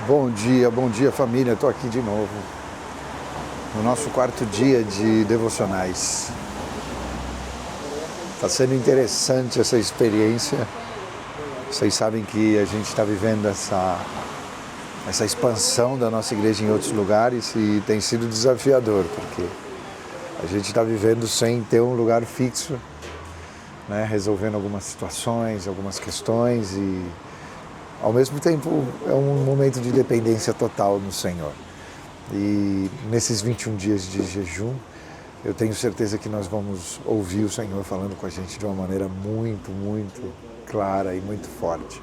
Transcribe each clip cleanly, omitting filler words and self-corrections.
Bom dia família, estou aqui de novo, no nosso quarto dia de devocionais. Está sendo interessante essa experiência. Vocês sabem que a gente está vivendo essa expansão da nossa igreja em outros lugares e tem sido desafiador, porque a gente está vivendo sem ter um lugar fixo, né, resolvendo algumas situações, algumas questões e ao mesmo tempo é um momento de dependência total no Senhor. E nesses 21 dias de jejum, eu tenho certeza que nós vamos ouvir o Senhor falando com a gente de uma maneira muito, muito clara e muito forte.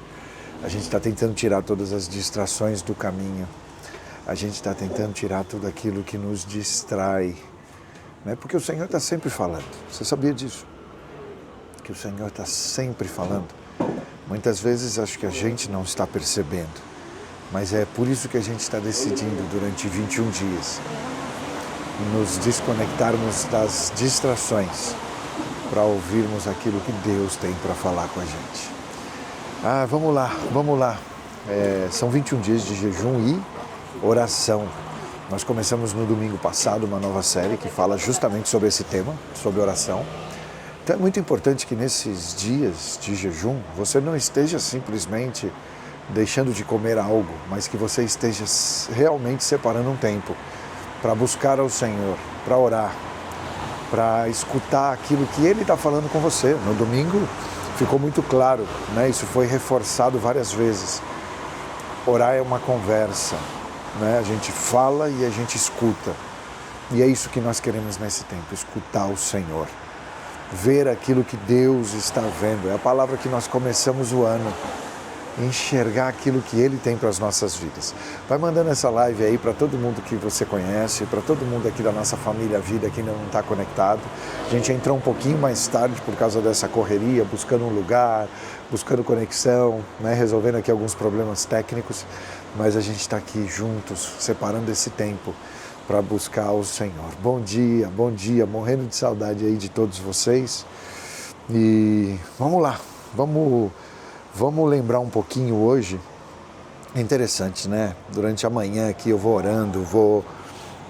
A gente está tentando tirar todas as distrações do caminho. A gente está tentando tirar tudo aquilo que nos distrai, né? Porque o Senhor está sempre falando. Você sabia disso? Que o Senhor está sempre falando. Muitas vezes acho que a gente não está percebendo, mas é por isso que a gente está decidindo durante 21 dias nos desconectarmos das distrações para ouvirmos aquilo que Deus tem para falar com a gente. Vamos lá. São 21 dias de jejum e oração. Nós começamos no domingo passado uma nova série que fala justamente sobre esse tema, sobre oração. Então é muito importante que nesses dias de jejum você não esteja simplesmente deixando de comer algo, mas que você esteja realmente separando um tempo para buscar ao Senhor, para orar, para escutar aquilo que Ele está falando com você. No domingo ficou muito claro, né? Isso foi reforçado várias vezes. Orar é uma conversa, né? A gente fala e a gente escuta. E é isso que nós queremos nesse tempo, escutar o Senhor. Ver aquilo que Deus está vendo. É a palavra que nós começamos o ano. Enxergar aquilo que Ele tem para as nossas vidas. Vai mandando essa live aí para todo mundo que você conhece, para todo mundo aqui da nossa família Vida que ainda não está conectado. A gente entrou um pouquinho mais tarde por causa dessa correria, buscando um lugar, buscando conexão, né, resolvendo aqui alguns problemas técnicos, mas a gente está aqui juntos, separando esse tempo para buscar o Senhor. Bom dia, morrendo de saudade aí de todos vocês. E vamos lá, vamos lembrar um pouquinho hoje. É interessante, né? Durante a manhã aqui eu vou orando, vou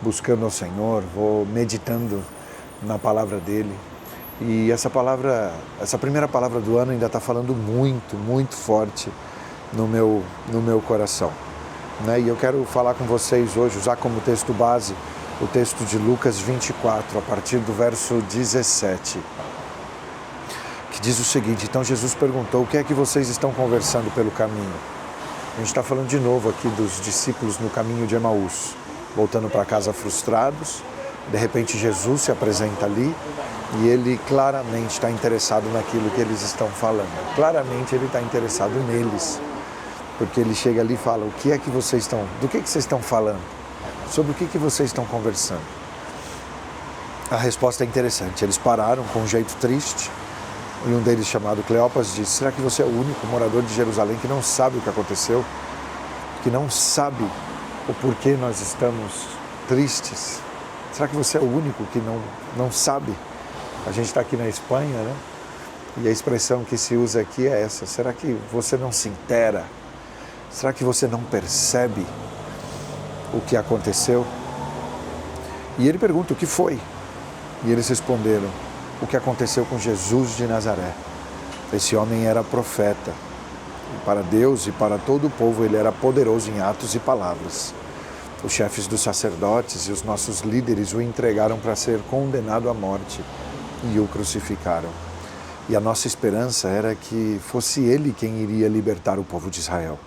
buscando ao Senhor, vou meditando na palavra dele. E essa primeira palavra do ano ainda está falando muito, muito forte no meu coração. Né? E eu quero falar com vocês hoje, usar como texto base o texto de Lucas 24, a partir do verso 17. Que diz o seguinte: então Jesus perguntou, o que é que vocês estão conversando pelo caminho? A gente está falando de novo aqui dos discípulos no caminho de Emaús, voltando para casa frustrados. De repente Jesus se apresenta ali e ele claramente está interessado naquilo que eles estão falando. Claramente ele está interessado neles, porque ele chega ali e fala, do que vocês estão falando? Sobre o que vocês estão conversando? A resposta é interessante, eles pararam com um jeito triste. E um deles, chamado Cleopas, disse, será que você é o único morador de Jerusalém que não sabe o que aconteceu? Que não sabe o porquê nós estamos tristes? Será que você é o único que não sabe? A gente está aqui na Espanha, né? E a expressão que se usa aqui é essa. Será que você não se intera? Será que você não percebe o que aconteceu? E ele pergunta, o que foi? E eles responderam, o que aconteceu com Jesus de Nazaré. Esse homem era profeta. E para Deus e para todo o povo ele era poderoso em atos e palavras. Os chefes dos sacerdotes e os nossos líderes o entregaram para ser condenado à morte e o crucificaram. E a nossa esperança era que fosse ele quem iria libertar o povo de Israel.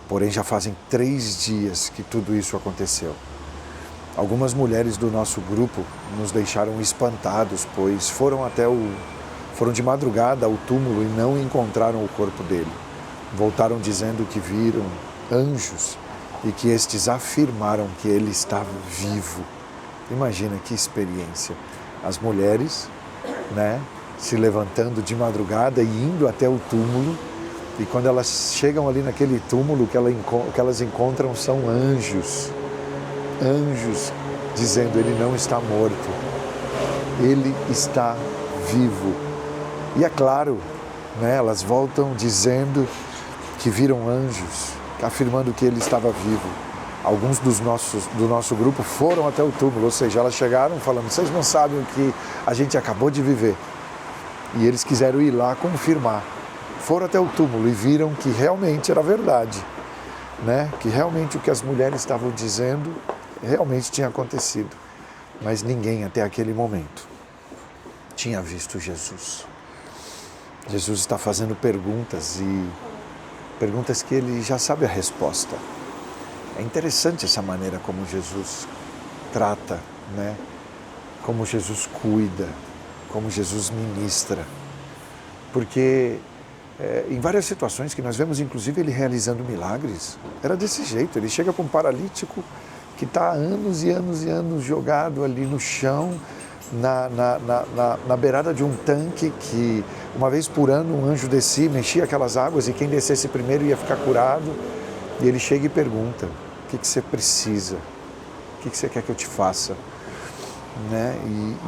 Porém, já fazem 3 dias que tudo isso aconteceu. Algumas mulheres do nosso grupo nos deixaram espantados, pois foram de madrugada ao túmulo e não encontraram o corpo dele. Voltaram dizendo que viram anjos e que estes afirmaram que ele estava vivo. Imagina que experiência. As mulheres, né, se levantando de madrugada e indo até o túmulo, e quando elas chegam ali naquele túmulo, o que elas encontram são anjos dizendo ele não está morto. Ele está vivo. E é claro, né, elas voltam dizendo que viram anjos, afirmando que ele estava vivo. Alguns do nosso grupo foram até o túmulo, ou seja, elas chegaram falando, vocês não sabem o que a gente acabou de viver. E eles quiseram ir lá confirmar. Foram até o túmulo e viram que realmente era verdade, né? Que realmente o que as mulheres estavam dizendo realmente tinha acontecido. Mas ninguém até aquele momento tinha visto Jesus. Jesus está fazendo perguntas e perguntas que ele já sabe a resposta. É interessante essa maneira como Jesus trata, né? Como Jesus cuida, como Jesus ministra. Porque em várias situações que nós vemos, inclusive, ele realizando milagres, era desse jeito. Ele chega para um paralítico que está há anos e anos e anos jogado ali no chão, na beirada de um tanque que, uma vez por ano, um anjo descia, mexia aquelas águas e quem descesse primeiro ia ficar curado. E ele chega e pergunta, o que você precisa? O que você quer que eu te faça? Né?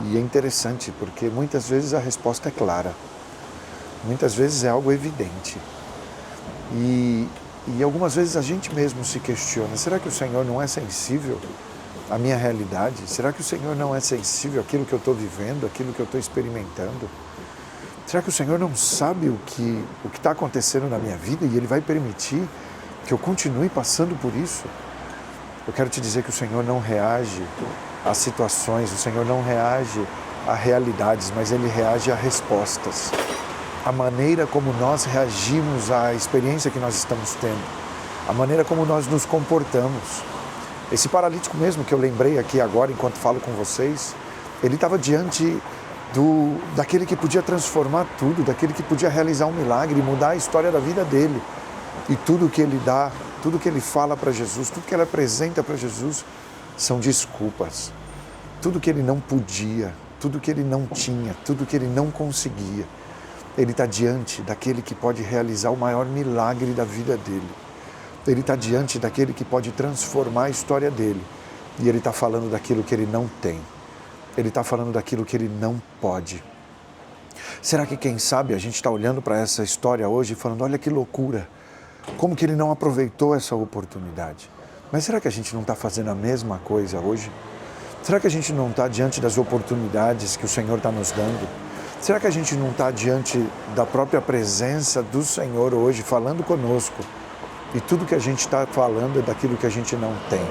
E é interessante, porque muitas vezes a resposta é clara. Muitas vezes é algo evidente. E algumas vezes a gente mesmo se questiona, será que o Senhor não é sensível à minha realidade? Será que o Senhor não é sensível àquilo que eu estou vivendo, àquilo que eu estou experimentando? Será que o Senhor não sabe o que está acontecendo na minha vida e Ele vai permitir que eu continue passando por isso? Eu quero te dizer que o Senhor não reage a situações, o Senhor não reage a realidades, mas Ele reage a respostas. A maneira como nós reagimos à experiência que nós estamos tendo, a maneira como nós nos comportamos. Esse paralítico mesmo que eu lembrei aqui agora, enquanto falo com vocês, ele estava diante daquele que podia transformar tudo, daquele que podia realizar um milagre, mudar a história da vida dele. E tudo que ele dá, tudo que ele fala para Jesus, tudo que ele apresenta para Jesus, são desculpas. Tudo que ele não podia, tudo que ele não tinha, tudo que ele não conseguia. Ele está diante daquele que pode realizar o maior milagre da vida dele. Ele está diante daquele que pode transformar a história dele. E ele está falando daquilo que ele não tem. Ele está falando daquilo que ele não pode. Será que, quem sabe, a gente está olhando para essa história hoje e falando, olha que loucura, como que ele não aproveitou essa oportunidade? Mas será que a gente não está fazendo a mesma coisa hoje? Será que a gente não está diante das oportunidades que o Senhor está nos dando? Será que a gente não está diante da própria presença do Senhor hoje, falando conosco? E tudo que a gente está falando é daquilo que a gente não tem,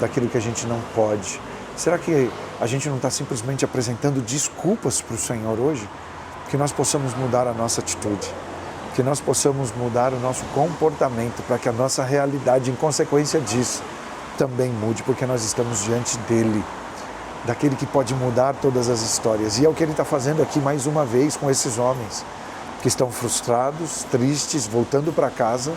daquilo que a gente não pode. Será que a gente não está simplesmente apresentando desculpas para o Senhor hoje? Que nós possamos mudar a nossa atitude, que nós possamos mudar o nosso comportamento para que a nossa realidade, em consequência disso, também mude, porque nós estamos diante dele, daquele que pode mudar todas as histórias. E é o que ele está fazendo aqui mais uma vez com esses homens que estão frustrados, tristes, voltando para casa,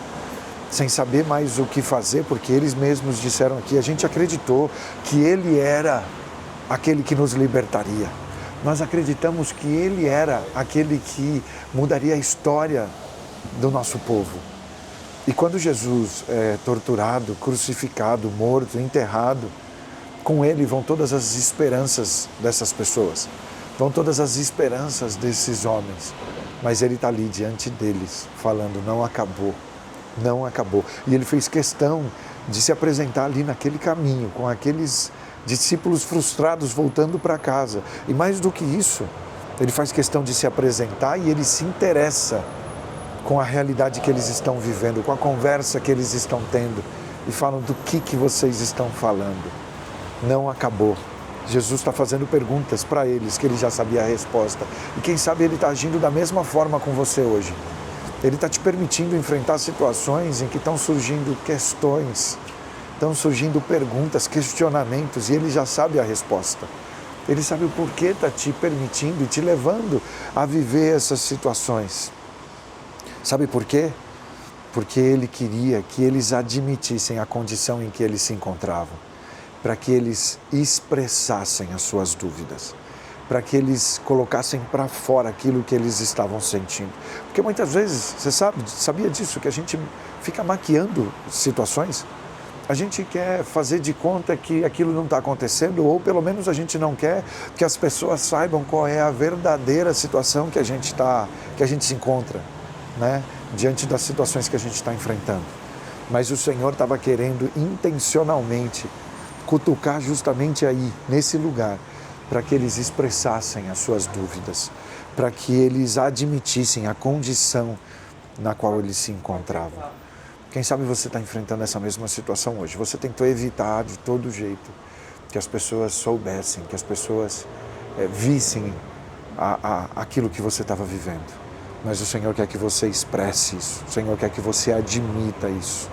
sem saber mais o que fazer, porque eles mesmos disseram aqui, a gente acreditou que ele era aquele que nos libertaria. Nós acreditamos que ele era aquele que mudaria a história do nosso povo. E quando Jesus é torturado, crucificado, morto, enterrado, com ele vão todas as esperanças dessas pessoas, vão todas as esperanças desses homens. Mas ele está ali diante deles, falando, não acabou, não acabou. E ele fez questão de se apresentar ali naquele caminho, com aqueles discípulos frustrados voltando para casa. E mais do que isso, ele faz questão de se apresentar e ele se interessa com a realidade que eles estão vivendo, com a conversa que eles estão tendo. E falam, do que vocês estão falando? Não acabou. Jesus está fazendo perguntas para eles, que ele já sabia a resposta. E quem sabe ele está agindo da mesma forma com você hoje. Ele está te permitindo enfrentar situações em que estão surgindo questões, estão surgindo perguntas, questionamentos, e ele já sabe a resposta. Ele sabe o porquê está te permitindo e te levando a viver essas situações. Sabe por quê? Porque ele queria que eles admitissem a condição em que eles se encontravam, para que eles expressassem as suas dúvidas, para que eles colocassem para fora aquilo que eles estavam sentindo. Porque muitas vezes, você sabia disso, que a gente fica maquiando situações, A gente quer fazer de conta que aquilo não está acontecendo, ou pelo menos a gente não quer que as pessoas saibam qual é a verdadeira situação que a gente se encontra, né? Diante das situações que a gente está enfrentando. Mas o Senhor estava querendo intencionalmente cutucar justamente aí, nesse lugar, para que eles expressassem as suas dúvidas, para que eles admitissem a condição na qual eles se encontravam. Quem sabe você está enfrentando essa mesma situação hoje. Você tentou evitar de todo jeito que as pessoas soubessem, que as pessoas vissem aquilo que você estava vivendo. Mas o Senhor quer que você expresse isso. O Senhor quer que você admita isso.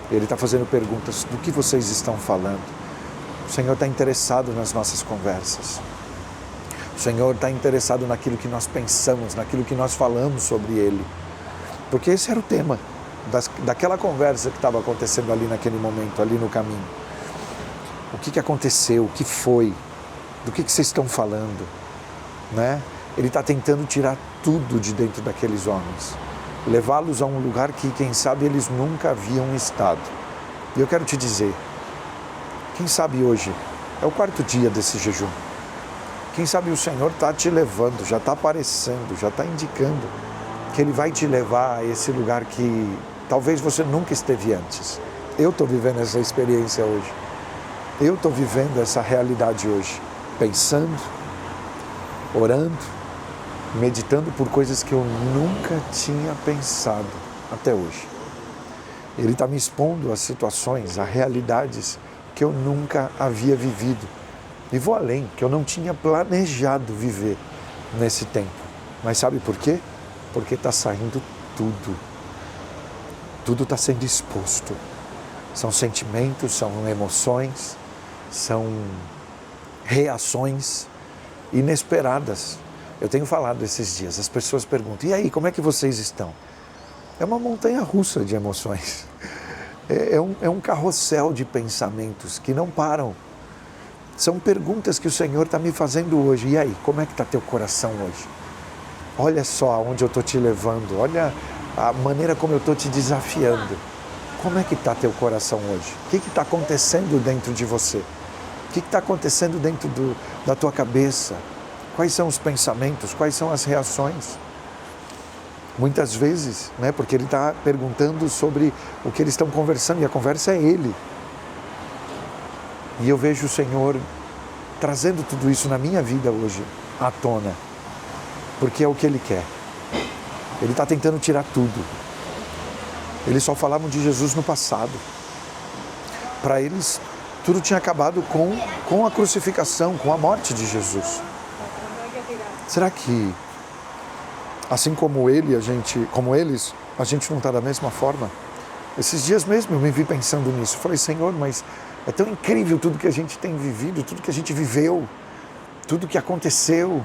Ele está fazendo perguntas do que vocês estão falando. O Senhor está interessado nas nossas conversas. O Senhor está interessado naquilo que nós pensamos, naquilo que nós falamos sobre Ele. Porque esse era o tema daquela conversa que estava acontecendo ali naquele momento, ali no caminho. O que aconteceu? O que foi? Do que vocês estão falando? Né? Ele está tentando tirar tudo de dentro daqueles homens, levá-los a um lugar que, quem sabe, eles nunca haviam estado. E eu quero te dizer, quem sabe hoje é o 4º dia desse jejum. Quem sabe o Senhor está te levando, já está aparecendo, já está indicando que Ele vai te levar a esse lugar que talvez você nunca esteve antes. Eu estou vivendo essa experiência hoje. Eu estou vivendo essa realidade hoje. Pensando, orando, meditando por coisas que eu nunca tinha pensado até hoje. Ele está me expondo a situações, a realidades que eu nunca havia vivido. E vou além, que eu não tinha planejado viver nesse tempo. Mas sabe por quê? Porque está saindo tudo. Tudo está sendo exposto. São sentimentos, são emoções, são reações inesperadas. Eu tenho falado esses dias, as pessoas perguntam, e aí, como é que vocês estão? É uma montanha-russa de emoções. É um carrossel de pensamentos que não param. São perguntas que o Senhor está me fazendo hoje. E aí, como é que está teu coração hoje? Olha só aonde eu estou te levando, olha a maneira como eu estou te desafiando. Como é que está teu coração hoje? O que está acontecendo dentro de você? O que está acontecendo dentro da tua cabeça? Quais são os pensamentos? Quais são as reações? Muitas vezes, né, porque ele está perguntando sobre o que eles estão conversando, e a conversa é ele. E eu vejo o Senhor trazendo tudo isso na minha vida hoje à tona, porque é o que Ele quer. Ele está tentando tirar tudo. Eles só falavam de Jesus no passado. Para eles, tudo tinha acabado com a crucificação, com a morte de Jesus. Será que, assim como eles, a gente não está da mesma forma? Esses dias mesmo eu me vi pensando nisso. Falei, Senhor, mas é tão incrível tudo que a gente tem vivido, tudo que a gente viveu, tudo que aconteceu.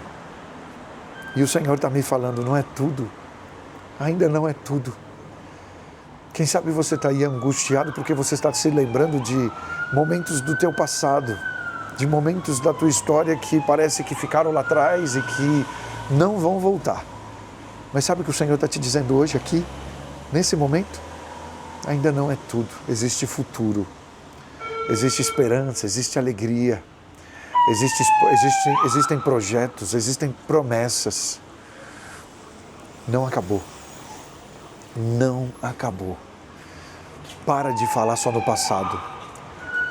E o Senhor está me falando, não é tudo, ainda não é tudo. Quem sabe você está aí angustiado porque você está se lembrando de momentos do teu passado, de momentos da tua história que parece que ficaram lá atrás e que não vão voltar. Mas sabe o que o Senhor está te dizendo hoje aqui, nesse momento? Ainda não é tudo, existe futuro, existe esperança, existe alegria. Existem projetos, existem promessas. Não acabou. Não acabou. Para de falar só no passado.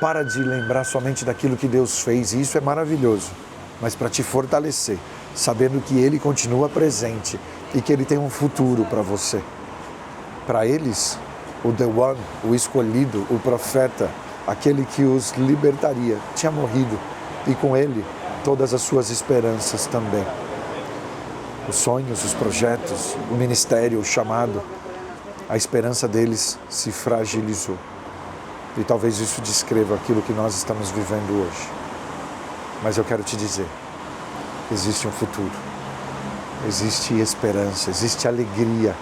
Para de lembrar somente daquilo que Deus fez. E isso é maravilhoso. Mas para te fortalecer, sabendo que Ele continua presente e que Ele tem um futuro para você. Para eles, o The One, o escolhido, o profeta, aquele que os libertaria, tinha morrido. E com ele, todas as suas esperanças também. Os sonhos, os projetos, o ministério, o chamado, a esperança deles se fragilizou. E talvez isso descreva aquilo que nós estamos vivendo hoje. Mas eu quero te dizer, existe um futuro, existe esperança, existe alegria.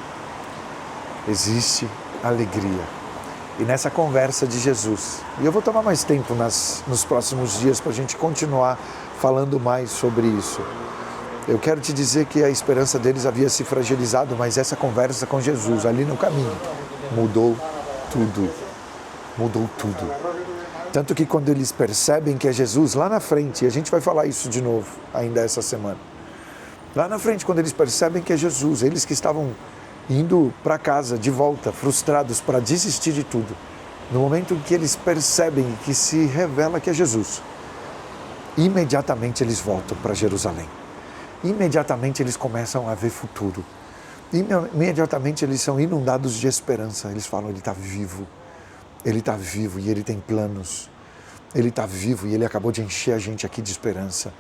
Existe alegria. E nessa conversa de Jesus, e eu vou tomar mais tempo nos próximos dias para a gente continuar falando mais sobre isso. Eu quero te dizer que a esperança deles havia se fragilizado, mas essa conversa com Jesus ali no caminho mudou tudo. mudou tudo. Tanto que quando eles percebem que é Jesus, lá na frente, e a gente vai falar isso de novo ainda essa semana, lá na frente, quando eles percebem que é Jesus, eles que estavam indo para casa de volta, frustrados para desistir de tudo, no momento em que eles percebem que se revela que é Jesus, imediatamente eles voltam para Jerusalém. Imediatamente eles começam a ver futuro. Imediatamente eles são inundados de esperança. Eles falam, ele está vivo e ele tem planos. Ele está vivo e ele acabou de encher a gente aqui de esperança.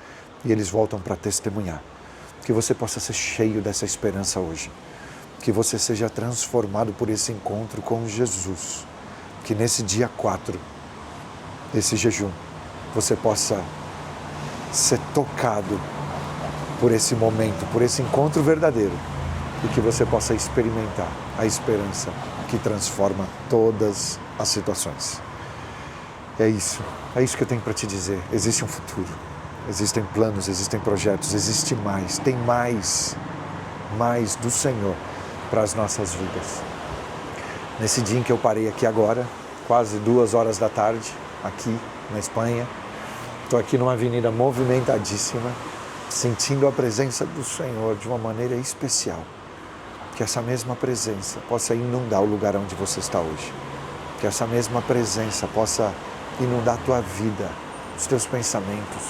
E eles voltam para testemunhar. Que você possa ser cheio dessa esperança hoje. Que você seja transformado por esse encontro com Jesus. Que nesse dia 4, esse jejum, você possa ser tocado por esse momento, por esse encontro verdadeiro, e que você possa experimentar a esperança que transforma todas as situações. É isso que eu tenho para te dizer. Existe um futuro, existem planos, existem projetos, existe mais, tem mais do Senhor para as nossas vidas. Nesse dia em que eu parei aqui agora, quase 2 horas da tarde, aqui na Espanha, estou aqui numa avenida movimentadíssima, sentindo a presença do Senhor de uma maneira especial. Que essa mesma presença possa inundar o lugar onde você está hoje. Que essa mesma presença possa inundar a tua vida, os teus pensamentos,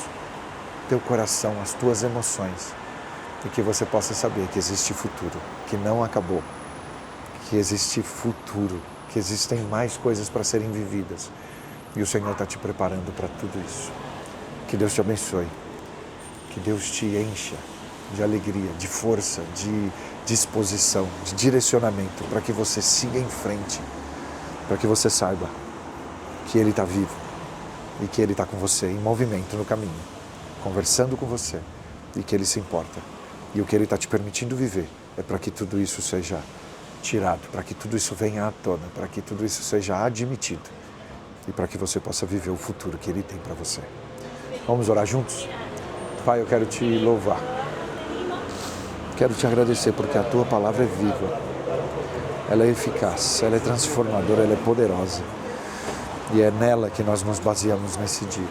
teu coração, as tuas emoções. E que você possa saber que existe futuro, que não acabou. Que existe futuro, que existem mais coisas para serem vividas. E o Senhor está te preparando para tudo isso. Que Deus te abençoe. Que Deus te encha de alegria, de força, de disposição, de direcionamento, para que você siga em frente, para que você saiba que Ele está vivo e que Ele está com você, em movimento no caminho, conversando com você, e que Ele se importa. E o que Ele está te permitindo viver é para que tudo isso seja tirado, para que tudo isso venha à tona, para que tudo isso seja admitido e para que você possa viver o futuro que Ele tem para você. Vamos orar juntos? Pai, eu quero te louvar, quero te agradecer porque a Tua palavra é viva, ela é eficaz, ela é transformadora, ela é poderosa e é nela que nós nos baseamos nesse dia.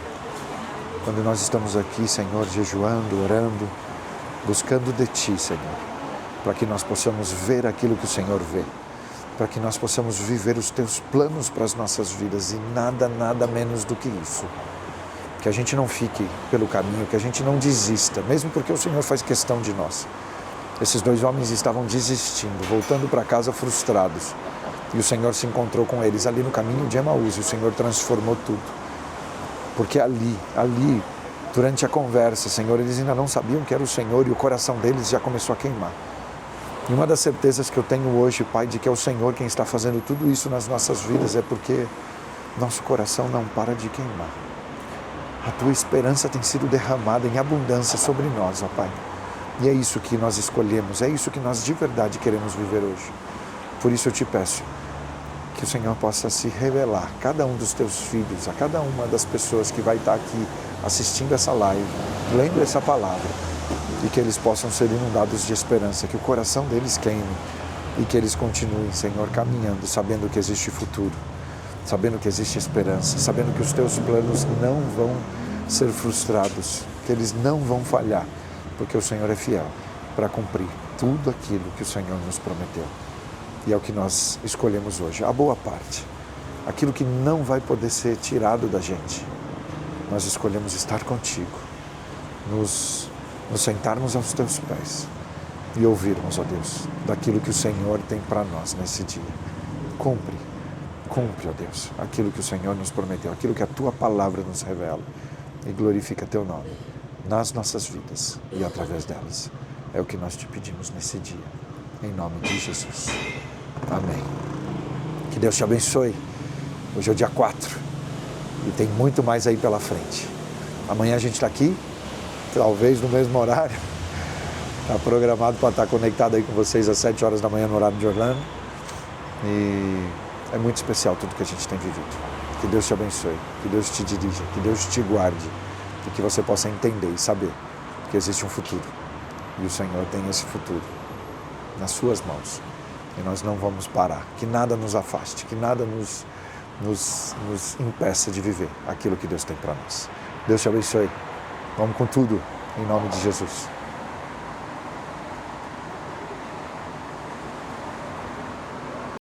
Quando nós estamos aqui, Senhor, jejuando, orando, buscando de Ti, Senhor, para que nós possamos ver aquilo que o Senhor vê, para que nós possamos viver os Teus planos para as nossas vidas e nada menos do que isso. Que a gente não fique pelo caminho, que a gente não desista, mesmo porque o Senhor faz questão de nós. Esses 2 homens estavam desistindo, voltando para casa frustrados. E o Senhor se encontrou com eles ali no caminho de Emaús e o Senhor transformou tudo. Porque ali, durante a conversa, Senhor, eles ainda não sabiam que era o Senhor e o coração deles já começou a queimar. E uma das certezas que eu tenho hoje, Pai, de que é o Senhor quem está fazendo tudo isso nas nossas vidas é porque nosso coração não para de queimar. A Tua esperança tem sido derramada em abundância sobre nós, ó Pai. E é isso que nós escolhemos, é isso que nós de verdade queremos viver hoje. Por isso eu te peço que o Senhor possa se revelar a cada um dos Teus filhos, a cada uma das pessoas que vai estar aqui assistindo essa live, lendo essa palavra, e que eles possam ser inundados de esperança, que o coração deles queime e que eles continuem, Senhor, caminhando, sabendo que existe futuro, sabendo que existe esperança, sabendo que os Teus planos não vão ser frustrados, que eles não vão falhar, porque o Senhor é fiel para cumprir tudo aquilo que o Senhor nos prometeu. E é o que nós escolhemos hoje, a boa parte, aquilo que não vai poder ser tirado da gente. Nós escolhemos estar contigo, nos sentarmos aos Teus pés e ouvirmos, ó Deus, daquilo que o Senhor tem para nós nesse dia. Cumpre, ó Deus, aquilo que o Senhor nos prometeu, aquilo que a Tua palavra nos revela, e glorifica Teu nome nas nossas vidas e através delas. É o que nós te pedimos nesse dia, em nome de Jesus. Amém. Que Deus te abençoe. Hoje é o dia 4 e tem muito mais aí pela frente. Amanhã a gente está aqui, talvez no mesmo horário. Está programado para estar conectado aí com vocês às 7 horas da manhã no horário de Orlando. E é muito especial tudo que a gente tem vivido. Que Deus te abençoe, que Deus te dirija, que Deus te guarde e que você possa entender e saber que existe um futuro. E o Senhor tem esse futuro nas suas mãos. E nós não vamos parar. Que nada nos afaste, que nada nos nos impeça de viver aquilo que Deus tem para nós. Deus te abençoe. Vamos com tudo, em nome de Jesus.